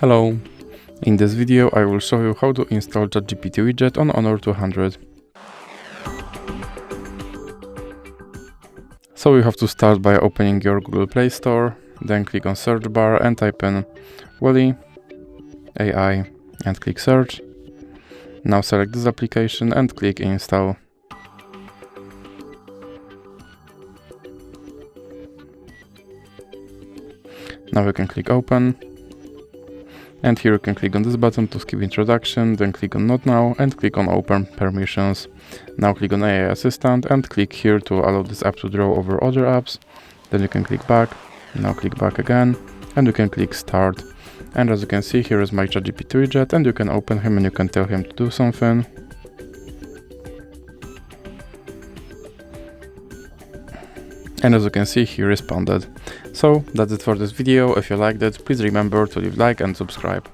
Hello! In this video I will show you how to install Chat GPT widget on Honor 200. So you have to start by opening your Google Play Store, then click on search bar and type in Wally AI and click search. Now select this application and click install. Now you can click open. And here you can click on this button to skip introduction, then click on not now and click on open permissions. Now click on AI assistant and click here to allow this app to draw over other apps. Then you can click back, now click back again and you can click start. And as you can see, here is my Chat GPT widget and you can open him and you can tell him to do something. And as you can see, he responded. So that's it for this video. If you liked it, please remember to leave a like and subscribe.